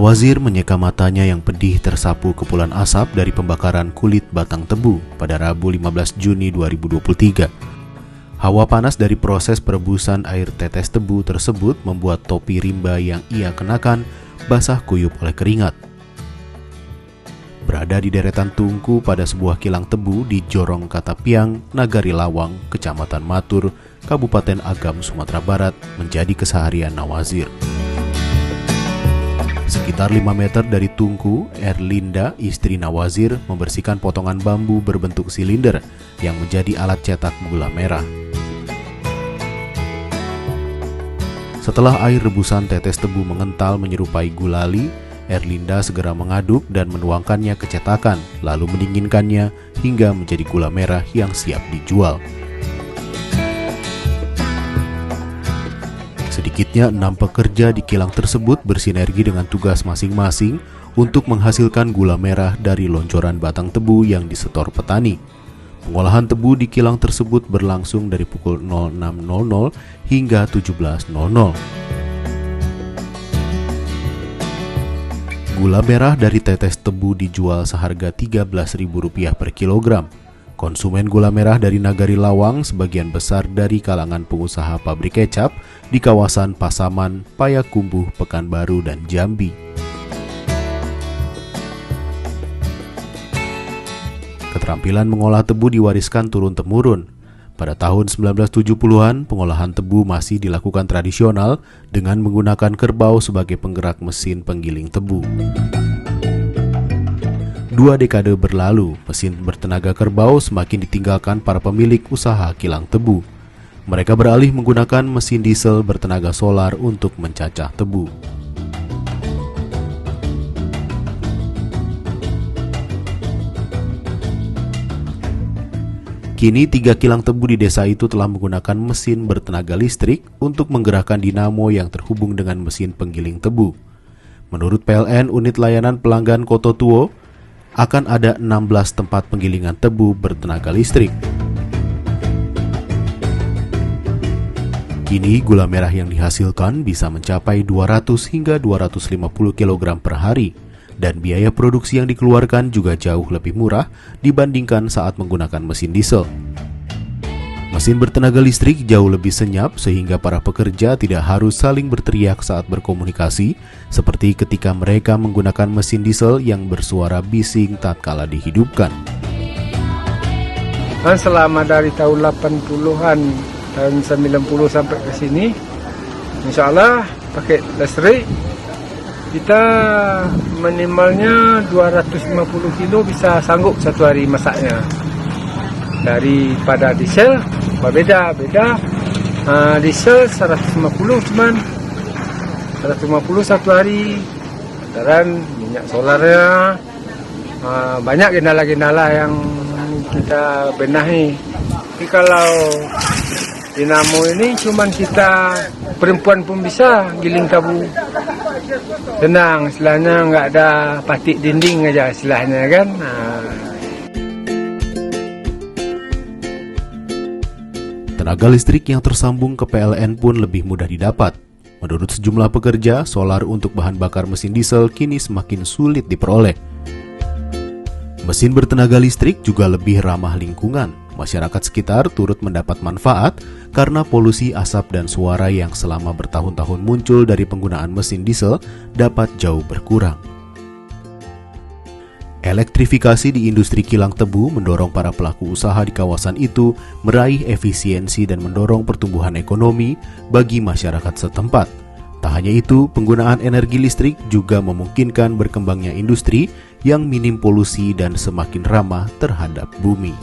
Nawazir menyeka matanya yang pedih tersapu kepulan asap dari pembakaran kulit batang tebu pada Rabu 15 Juni 2023. Hawa panas dari proses perebusan air tetes tebu tersebut membuat topi rimba yang ia kenakan basah kuyup oleh keringat. Berada di deretan tungku pada sebuah kilang tebu di Jorong Katapiang, Nagari Lawang, Kecamatan Matur, Kabupaten Agam, Sumatera Barat, menjadi keseharian Nawazir. Sekitar 5 meter dari tungku, Erlinda, istri Nawazir, membersihkan potongan bambu berbentuk silinder yang menjadi alat cetak gula merah. Setelah air rebusan tetes tebu mengental menyerupai gulali, Erlinda segera mengaduk dan menuangkannya ke cetakan, lalu mendinginkannya hingga menjadi gula merah yang siap dijual. Sedikitnya 6 pekerja di kilang tersebut bersinergi dengan tugas masing-masing untuk menghasilkan gula merah dari lonjoran batang tebu yang disetor petani. Pengolahan tebu di kilang tersebut berlangsung dari pukul 06.00 hingga 17.00. Gula merah dari tetes tebu dijual seharga Rp13.000 per kilogram. Konsumen gula merah dari Nagari Lawang sebagian besar dari kalangan pengusaha pabrik kecap di kawasan Pasaman, Payakumbuh, Pekanbaru, dan Jambi. Keterampilan mengolah tebu diwariskan turun-temurun. Pada tahun 1970-an, pengolahan tebu masih dilakukan tradisional dengan menggunakan kerbau sebagai penggerak mesin penggiling tebu. 2 dekade berlalu, mesin bertenaga kerbau semakin ditinggalkan para pemilik usaha kilang tebu. Mereka beralih menggunakan mesin diesel bertenaga solar untuk mencacah tebu. Kini 3 kilang tebu di desa itu telah menggunakan mesin bertenaga listrik untuk menggerakkan dinamo yang terhubung dengan mesin penggiling tebu. Menurut PLN Unit Layanan Pelanggan Koto Tuo, akan ada 16 tempat penggilingan tebu bertenaga listrik. Kini gula merah yang dihasilkan bisa mencapai 200 hingga 250 kg per hari, dan biaya produksi yang dikeluarkan juga jauh lebih murah dibandingkan saat menggunakan mesin diesel. Mesin bertenaga listrik jauh lebih senyap sehingga para pekerja tidak harus saling berteriak saat berkomunikasi, seperti ketika mereka menggunakan mesin diesel yang bersuara bising tatkala dihidupkan. Selama dari tahun 80-an, tahun 90 sampai ke sini, insya Allah pakai listrik, kita minimalnya 250 kilo bisa sanggup satu hari masaknya. Daripada diesel, beda. Diesel 150 cuman 150 satu hari. Dan minyak solarnya banyak gendala-gendala yang kita benahi. Tapi kalau dinamo ini cuman kita perempuan pun bisa giling tabu. Tenang, istilahnya nggak ada patik dinding aja istilahnya kan. Tenaga listrik yang tersambung ke PLN pun lebih mudah didapat. Menurut sejumlah pekerja, solar untuk bahan bakar mesin diesel kini semakin sulit diperoleh. Mesin bertenaga listrik juga lebih ramah lingkungan. Masyarakat sekitar turut mendapat manfaat karena polusi asap dan suara yang selama bertahun-tahun muncul dari penggunaan mesin diesel dapat jauh berkurang. Elektrifikasi di industri kilang tebu mendorong para pelaku usaha di kawasan itu meraih efisiensi dan mendorong pertumbuhan ekonomi bagi masyarakat setempat. Tak hanya itu, penggunaan energi listrik juga memungkinkan berkembangnya industri yang minim polusi dan semakin ramah terhadap bumi.